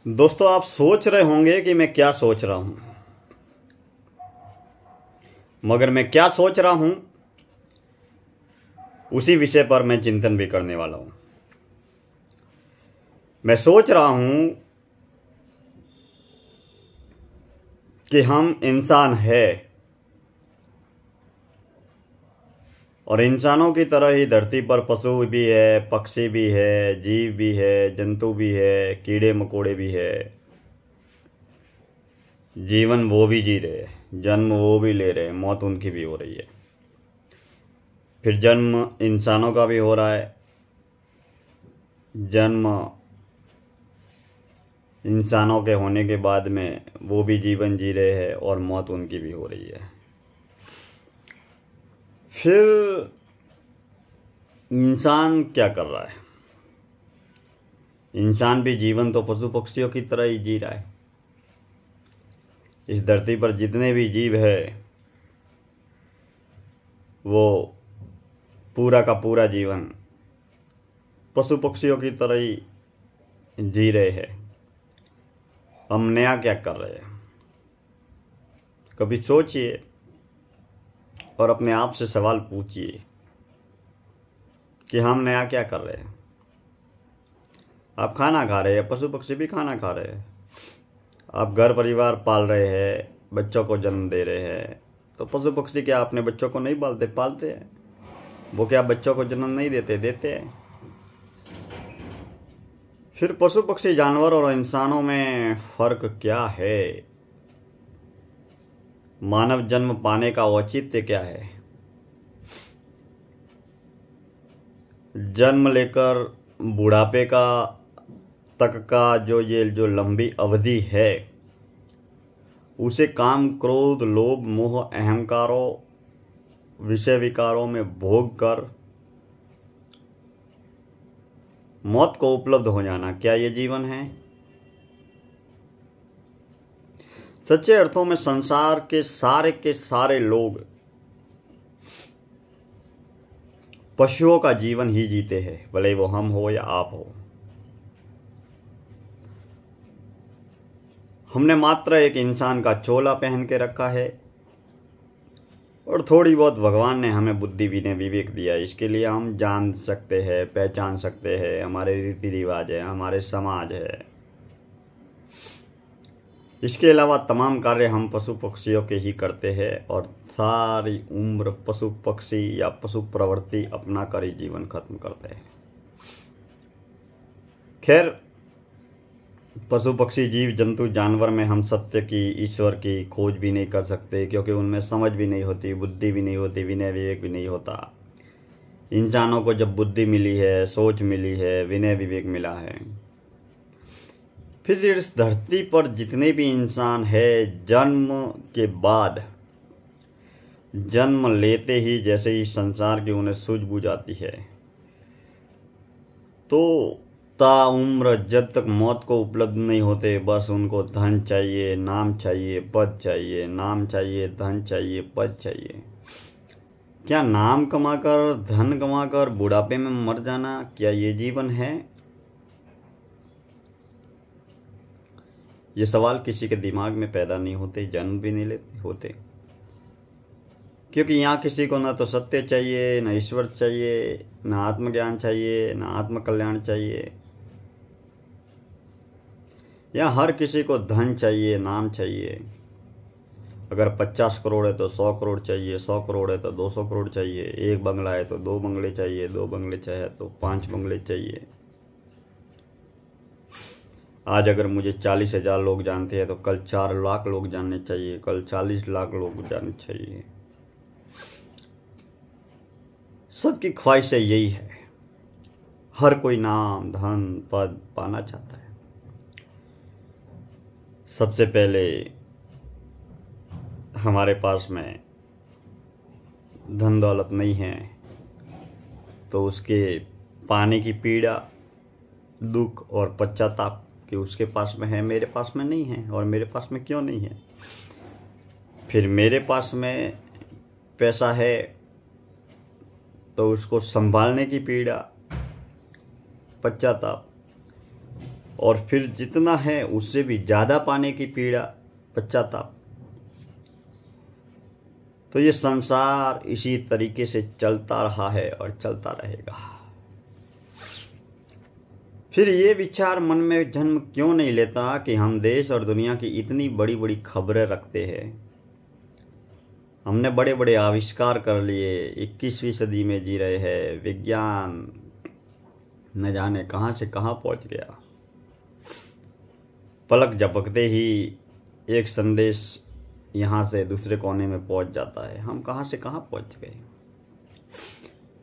दोस्तों, आप सोच रहे होंगे कि मैं क्या सोच रहा हूं, मगर मैं क्या सोच रहा हूं उसी विषय पर मैं चिंतन भी करने वाला हूं। मैं सोच रहा हूं कि हम इंसान है और इंसानों की तरह ही धरती पर पशु भी है, पक्षी भी है, जीव भी है, जंतु भी है, कीड़े मकोड़े भी है। जीवन वो भी जी रहे हैं, जन्म वो भी ले रहे हैं, मौत उनकी भी हो रही है। फिर जन्म इंसानों का भी हो रहा है, जन्म इंसानों के होने के बाद में वो भी जीवन जी रहे हैं और मौत उनकी भी हो रही है। फिर इंसान क्या कर रहा है? इंसान भी जीवन तो पशु पक्षियों की तरह ही जी रहा है। इस धरती पर जितने भी जीव है वो पूरा का पूरा जीवन पशु पक्षियों की तरह ही जी रहे हैं। हम नया क्या कर रहे हैं? कभी सोचिए और अपने आप से सवाल पूछिए कि हम नया क्या कर रहे हैं। आप खाना खा रहे हैं, पशु पक्षी भी खाना खा रहे हैं। आप घर परिवार पाल रहे हैं, बच्चों को जन्म दे रहे हैं, तो पशु पक्षी क्या अपने बच्चों को नहीं पालते? पालते हैं। वो क्या बच्चों को जन्म नहीं देते? देते हैं। फिर पशु पक्षी जानवर और इंसानों में फर्क क्या है? मानव जन्म पाने का औचित्य क्या है? जन्म लेकर बुढ़ापे का तक का जो लंबी अवधि है, उसे काम क्रोध लोभ मोह अहंकारों विषय विकारों में भोग कर मौत को उपलब्ध हो जाना, क्या ये जीवन है? सच्चे अर्थों में संसार के सारे लोग पशुओं का जीवन ही जीते हैं, भले वो हम हो या आप हो। हमने मात्र एक इंसान का चोला पहन के रखा है और थोड़ी बहुत भगवान ने हमें बुद्धि विनय विवेक दिया। इसके लिए हम जान सकते हैं, पहचान सकते हैं, हमारे रीति रिवाज है, हमारे समाज है। इसके अलावा तमाम कार्य हम पशु पक्षियों के ही करते हैं और सारी उम्र पशु पक्षी या पशु प्रवृत्ति अपना कर ही जीवन खत्म करते हैं। खैर, पशु पक्षी जीव जंतु जानवर में हम सत्य की, ईश्वर की खोज भी नहीं कर सकते, क्योंकि उनमें समझ भी नहीं होती, बुद्धि भी नहीं होती, विनय विवेक भी नहीं होता। इंसानों को जब बुद्धि मिली है, सोच मिली है, विनय विवेक मिला है, फिर इस धरती पर जितने भी इंसान है, जन्म के बाद जन्म लेते ही जैसे ही संसार की उन्हें सूझबूझ आती है, तो ताउम्र जब तक मौत को उपलब्ध नहीं होते, बस उनको धन चाहिए, नाम चाहिए, पद चाहिए, नाम चाहिए, धन चाहिए, पद चाहिए। क्या नाम कमाकर, धन कमाकर बुढ़ापे में मर जाना, क्या ये जीवन है? ये सवाल किसी के दिमाग में पैदा नहीं होते, जन्म भी नहीं लेते होते, क्योंकि यहाँ किसी को ना तो सत्य चाहिए, ना ईश्वर चाहिए, ना आत्मज्ञान चाहिए, ना आत्मकल्याण चाहिए। यहाँ हर किसी को धन चाहिए, नाम चाहिए। अगर 50 करोड़ है तो 100 करोड़ चाहिए, 100 करोड़ है तो 200 करोड़ चाहिए, एक बंगला है तो 2 बंगले चाहिए, 2 बंगले चाहिए तो 5 बंगले चाहिए। आज अगर मुझे 40,000 लोग जानते हैं तो कल 4 लाख लोग जानने चाहिए, कल 40 लाख लोग जानने चाहिए। सबकी ख्वाहिशें यही है। हर कोई नाम धन पद पाना चाहता है। सबसे पहले हमारे पास में धन दौलत नहीं है तो उसके पाने की पीड़ा, दुख और पश्चाताप कि उसके पास में है, मेरे पास में नहीं है, और मेरे पास में क्यों नहीं है। फिर मेरे पास में पैसा है तो उसको संभालने की पीड़ा, पश्चाताप। और फिर जितना है उससे भी ज़्यादा पाने की पीड़ा, पश्चाताप। तो ये संसार इसी तरीके से चलता रहा है और चलता रहेगा। फिर ये विचार मन में जन्म क्यों नहीं लेता कि हम देश और दुनिया की इतनी बड़ी बड़ी खबरें रखते हैं, हमने बड़े बड़े आविष्कार कर लिए, 21वीं सदी में जी रहे हैं, विज्ञान न जाने कहाँ से कहाँ पहुँच गया। पलक झपकते ही एक संदेश यहाँ से दूसरे कोने में पहुँच जाता है, हम कहाँ से कहाँ पहुँच गए।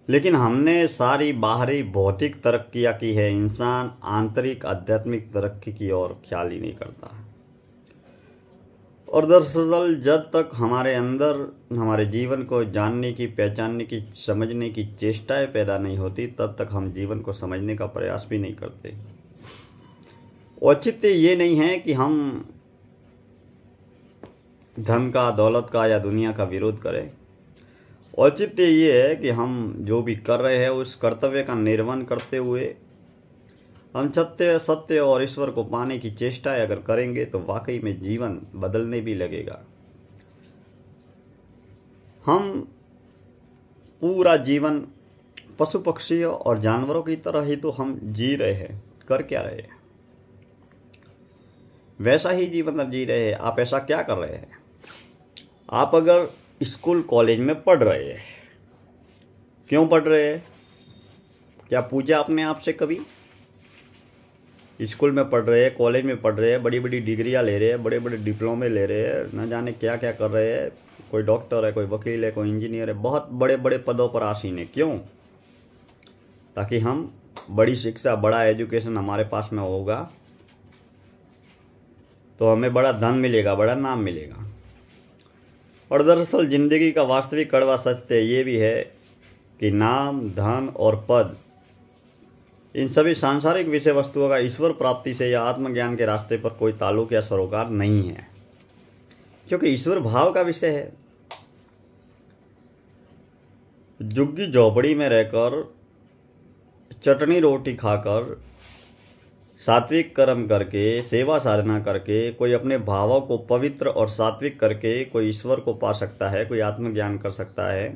लेकिन हमने सारी बाहरी भौतिक तरक्कियाँ की है, इंसान आंतरिक आध्यात्मिक तरक्की की ओर ख्याल ही नहीं करता। और दरअसल जब तक हमारे अंदर हमारे जीवन को जानने की, पहचानने की, समझने की चेष्टाएं पैदा नहीं होती, तब तक हम जीवन को समझने का प्रयास भी नहीं करते। औचित्य ये नहीं है कि हम धन का, दौलत का या दुनिया का विरोध करें। औचित्य ये है कि हम जो भी कर रहे हैं उस कर्तव्य का निर्वहन करते हुए हम सत्य और ईश्वर को पाने की चेष्टा अगर करेंगे तो वाकई में जीवन बदलने भी लगेगा। हम पूरा जीवन पशु पक्षियों और जानवरों की तरह ही तो हम जी रहे हैं, कर क्या रहे हैं, वैसा ही जीवन जी रहे हैं। आप ऐसा क्या कर रहे हैं? आप अगर स्कूल कॉलेज में पढ़ रहे हैं, क्यों पढ़ रहे हैं? क्या पूछा आपने आपसे कभी? स्कूल में पढ़ रहे हैं, कॉलेज में पढ़ रहे हैं, बड़ी बड़ी डिग्रियां ले रहे हैं, बड़े बड़े डिप्लोमे ले रहे हैं, न जाने क्या क्या कर रहे हैं। कोई डॉक्टर है, कोई वकील है, कोई इंजीनियर है, बहुत बड़े बड़े पदों पर आसीन है। क्यों? ताकि हम बड़ी शिक्षा, बड़ा एजुकेशन हमारे पास में होगा तो हमें बड़ा धन मिलेगा, बड़ा नाम मिलेगा। और दरअसल जिंदगी का वास्तविक कड़वा सत्य ये भी है कि नाम, धन और पद, इन सभी सांसारिक विषय वस्तुओं का ईश्वर प्राप्ति से या आत्मज्ञान के रास्ते पर कोई ताल्लुक या सरोकार नहीं है, क्योंकि ईश्वर भाव का विषय है। झुग्गी झोपड़ी में रहकर, चटनी रोटी खाकर, सात्विक कर्म करके, सेवा साधना करके कोई अपने भावों को पवित्र और सात्विक करके कोई ईश्वर को पा सकता है, कोई आत्मज्ञान कर सकता है,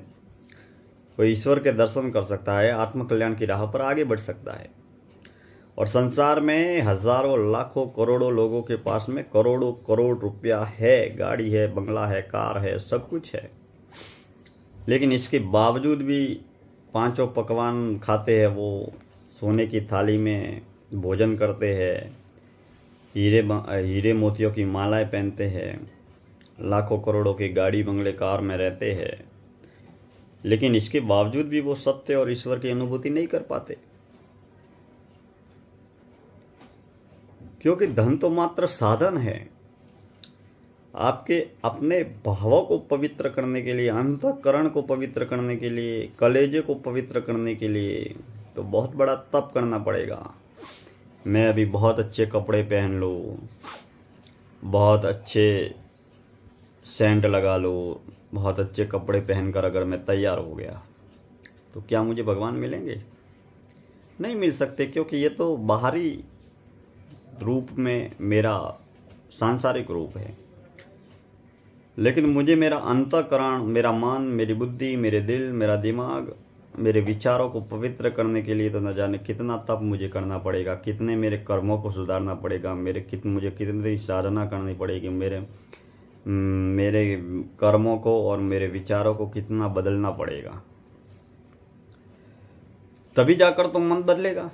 कोई ईश्वर के दर्शन कर सकता है, आत्मकल्याण की राह पर आगे बढ़ सकता है। और संसार में हजारों, लाखों, करोड़ों लोगों के पास में करोड़ों करोड़ रुपया है, गाड़ी है, बंगला है, कार है, सब कुछ है। लेकिन इसके बावजूद भी पांचों पकवान खाते हैं, वो सोने की थाली में भोजन करते हैं, हीरे मोतियों की मालाएं पहनते हैं, लाखों करोड़ों की गाड़ी, बंगले, कार में रहते हैं। लेकिन इसके बावजूद भी वो सत्य और ईश्वर की अनुभूति नहीं कर पाते, क्योंकि धन तो मात्र साधन है। आपके अपने भावों को पवित्र करने के लिए, अंतःकरण को पवित्र करने के लिए, कलेजे को पवित्र करने के लिए तो बहुत बड़ा तप करना पड़ेगा। मैं अभी बहुत अच्छे कपड़े पहन लूँ, बहुत अच्छे सेंट लगा लूँ, बहुत अच्छे कपड़े पहनकर अगर मैं तैयार हो गया तो क्या मुझे भगवान मिलेंगे? नहीं मिल सकते, क्योंकि ये तो बाहरी रूप में मेरा सांसारिक रूप है। लेकिन मुझे मेरा अंतःकरण, मेरा मन, मेरी बुद्धि, मेरे दिल, मेरा दिमाग, मेरे विचारों को पवित्र करने के लिए तो न जाने कितना तप मुझे करना पड़ेगा, कितने मेरे कर्मों को सुधारना पड़ेगा, मुझे कितनी साधना करनी पड़ेगी, मेरे कर्मों को और मेरे विचारों को कितना बदलना पड़ेगा, तभी जाकर तो मन बदलेगा।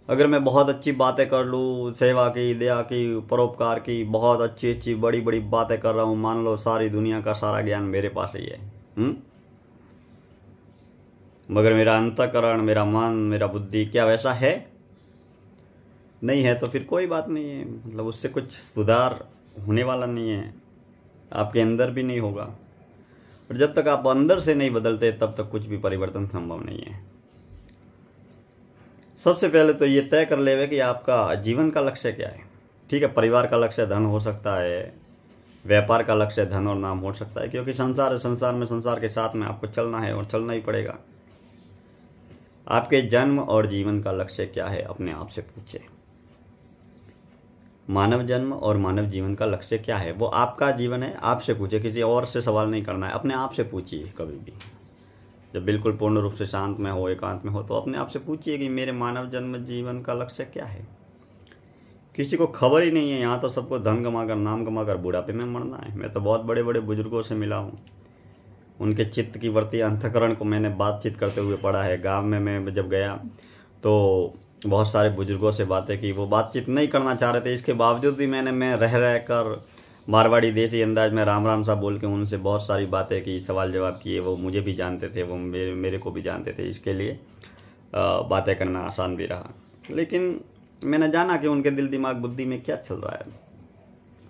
अगर मैं बहुत अच्छी बातें कर लूँ, सेवा की, दया की, परोपकार की, बहुत अच्छी अच्छी बड़ी बड़ी बातें कर रहा हूँ, मान लो सारी दुनिया का सारा ज्ञान मेरे पास ही है, मगर मेरा अंतःकरण, मेरा मन, मेरा बुद्धि क्या वैसा है? नहीं है तो फिर कोई बात नहीं है, मतलब उससे कुछ सुधार होने वाला नहीं है, आपके अंदर भी नहीं होगा। और जब तक आप अंदर से नहीं बदलते तब तक कुछ भी परिवर्तन संभव नहीं है। सबसे पहले तो ये तय कर लेवे कि आपका जीवन का लक्ष्य क्या है। ठीक है, परिवार का लक्ष्य धन हो सकता है, व्यापार का लक्ष्य धन और नाम हो सकता है, क्योंकि संसार है, संसार में संसार के साथ में आपको चलना है और चलना ही पड़ेगा। आपके जन्म और जीवन का लक्ष्य क्या है, अपने आप से पूछे। मानव जन्म और मानव जीवन का लक्ष्य क्या है, वो आपका जीवन है। आपसे पूछे, किसी और से सवाल नहीं करना है, अपने आप से पूछिए। कभी भी जब बिल्कुल पूर्ण रूप से शांत में हो, एकांत में हो, तो अपने आप से पूछिए कि मेरे मानव जन्म जीवन का लक्ष्य क्या है। किसी को खबर ही नहीं है। यहाँ तो सबको धन कमाकर, नाम कमाकर बुढ़ापे में मरना है। मैं तो बहुत बड़े बड़े बुजुर्गों से मिला हूँ, उनके चित्त की वृत्ति, अंतःकरण को मैंने बातचीत करते हुए पढ़ा है। गांव में मैं जब गया तो बहुत सारे बुजुर्गों से बातें की, वो बातचीत नहीं करना चाह रहे थे। इसके बावजूद भी मैं रह कर मारवाड़ी देसी अंदाज में राम राम सा बोल के उनसे बहुत सारी बातें की, सवाल जवाब किए। वो मुझे भी जानते थे, वो मेरे को भी जानते थे। इसके लिए बातें करना आसान भी रहा। लेकिन मैंने जाना कि उनके दिल दिमाग बुद्धि में क्या चल रहा है,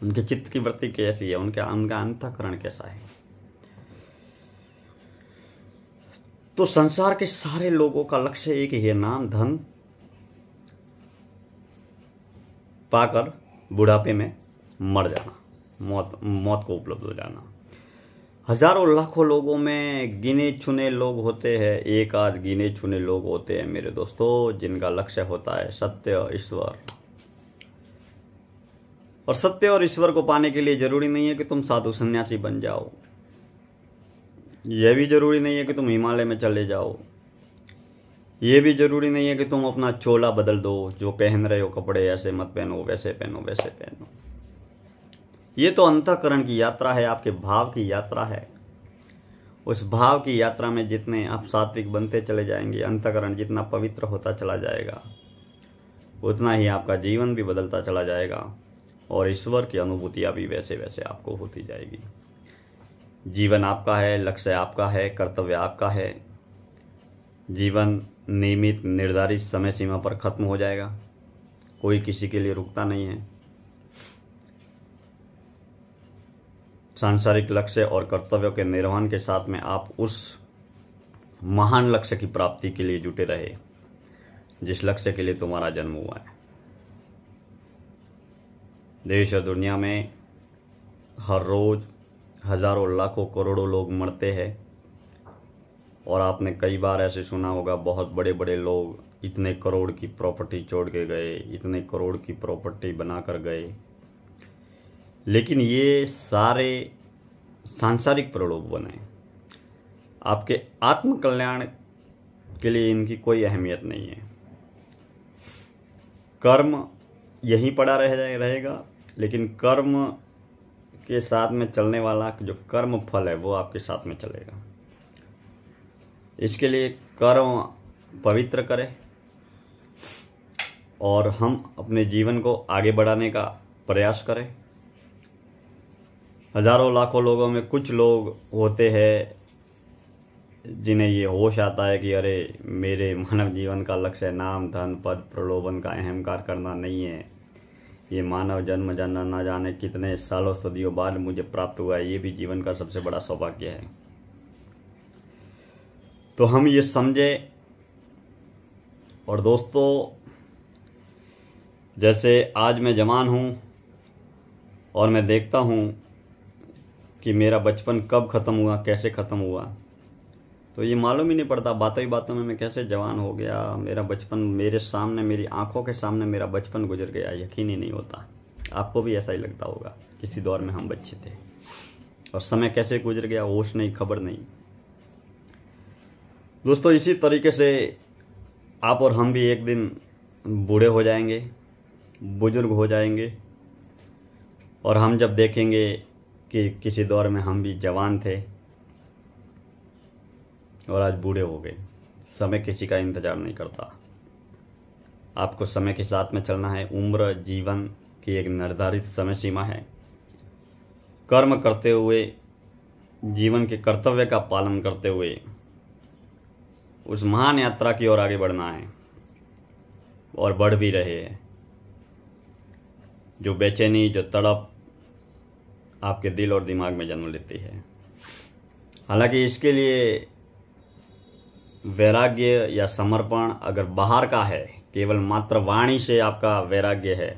उनके चित्त की वृत्ति कैसी है, उनका अंतःकरण कैसा है। तो संसार के सारे लोगों का लक्ष्य एक ही है, नाम धन पाकर बुढ़ापे में मर जाना, मौत को उपलब्ध हो जाना। हजारों लाखों लोगों में गिने चुने लोग होते हैं, एक आध गिने चुने लोग होते हैं मेरे दोस्तों, जिनका लक्ष्य होता है सत्य, ईश्वर। और सत्य और ईश्वर को पाने के लिए जरूरी नहीं है कि तुम साधु सन्यासी बन जाओ। यह भी जरूरी नहीं है कि तुम हिमालय में चले जाओ। ये भी जरूरी नहीं है कि तुम अपना चोला बदल दो, जो पहन रहे हो कपड़े ऐसे मत पहनो, वैसे पहनो, वैसे पहनो। ये तो अंतःकरण की यात्रा है, आपके भाव की यात्रा है। उस भाव की यात्रा में जितने आप सात्विक बनते चले जाएंगे, अंतःकरण जितना पवित्र होता चला जाएगा, उतना ही आपका जीवन भी बदलता चला जाएगा और ईश्वर की अनुभूतियां भी वैसे वैसे आपको होती जाएगी। जीवन आपका है, लक्ष्य आपका है, कर्तव्य आपका है। जीवन नियमित निर्धारित समय सीमा पर खत्म हो जाएगा, कोई किसी के लिए रुकता नहीं है। सांसारिक लक्ष्य और कर्तव्यों के निर्वहन के साथ में आप उस महान लक्ष्य की प्राप्ति के लिए जुटे रहे, जिस लक्ष्य के लिए तुम्हारा जन्म हुआ है। देश और दुनिया में हर रोज हजारों लाखों करोड़ों लोग मरते हैं, और आपने कई बार ऐसे सुना होगा, बहुत बड़े बड़े लोग इतने करोड़ की प्रॉपर्टी छोड़ के गए, इतने करोड़ की प्रॉपर्टी बनाकर गए, लेकिन ये सारे सांसारिक प्रलोभन हैं। आपके आत्म कल्याण के लिए इनकी कोई अहमियत नहीं है। कर्म यहीं पड़ा रहेगा, लेकिन कर्म के साथ में चलने वाला जो कर्म फल है वो आपके साथ में चलेगा। इसके लिए कर्म पवित्र करें और हम अपने जीवन को आगे बढ़ाने का प्रयास करें। हजारों लाखों लोगों में कुछ लोग होते हैं जिन्हें ये होश आता है कि अरे मेरे मानव जीवन का लक्ष्य नाम धन पद प्रलोभन का अहंकार करना नहीं है, ये मानव जन्म न जाने कितने सालों सदियों बाद मुझे प्राप्त हुआ है, ये भी जीवन का सबसे बड़ा सौभाग्य है। तो हम ये समझे। और दोस्तों, जैसे आज मैं जवान हूँ और मैं देखता हूँ कि मेरा बचपन कब ख़त्म हुआ, कैसे ख़त्म हुआ, तो ये मालूम ही नहीं पड़ता। बातों ही बातों में मैं कैसे जवान हो गया, मेरा बचपन मेरे सामने, मेरी आंखों के सामने मेरा बचपन गुजर गया, यकीन ही नहीं होता। आपको भी ऐसा ही लगता होगा, किसी दौर में हम बच्चे थे और समय कैसे गुजर गया, होश नहीं, खबर नहीं। दोस्तों, इसी तरीके से आप और हम भी एक दिन बूढ़े हो जाएंगे, बुजुर्ग हो जाएंगे, और हम जब देखेंगे कि किसी दौर में हम भी जवान थे और आज बूढ़े हो गए। समय किसी का इंतजार नहीं करता, आपको समय के साथ में चलना है। उम्र जीवन की एक निर्धारित समय सीमा है। कर्म करते हुए, जीवन के कर्तव्य का पालन करते हुए उस महान यात्रा की ओर आगे बढ़ना है, और बढ़ भी रहे हैं। जो बेचैनी, जो तड़प आपके दिल और दिमाग में जन्म लेती है, हालांकि इसके लिए वैराग्य या समर्पण अगर बाहर का है, केवल मात्र वाणी से आपका वैराग्य है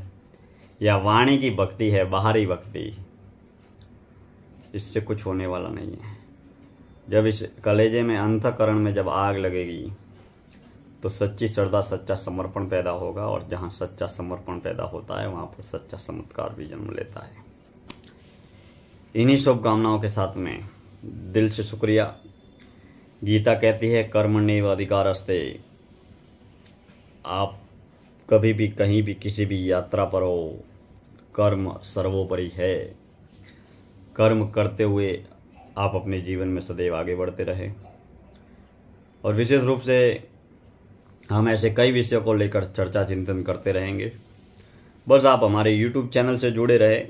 या वाणी की भक्ति है, बाहरी भक्ति, इससे कुछ होने वाला नहीं है। जब इस कलेजे में, अंतःकरण में जब आग लगेगी, तो सच्ची श्रद्धा, सच्चा समर्पण पैदा होगा, और जहाँ सच्चा समर्पण पैदा होता है वहाँ पर सच्चा चमत्कार भी जन्म लेता है। इन्हीं शुभकामनाओं के साथ में दिल से शुक्रिया। गीता कहती है कर्मण्येव अधिकारस्ते। आप कभी भी कहीं भी किसी भी यात्रा पर हो, कर्म सर्वोपरि है। कर्म करते हुए आप अपने जीवन में सदैव आगे बढ़ते रहें। और विशेष रूप से हम ऐसे कई विषयों को लेकर चर्चा चिंतन करते रहेंगे। बस आप हमारे YouTube चैनल से जुड़े रहे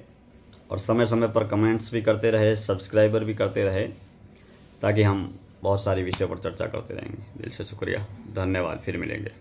और समय समय पर कमेंट्स भी करते रहे, सब्सक्राइबर भी करते रहे, ताकि हम बहुत सारी विषयों पर चर्चा करते रहेंगे। दिल से शुक्रिया, धन्यवाद, फिर मिलेंगे।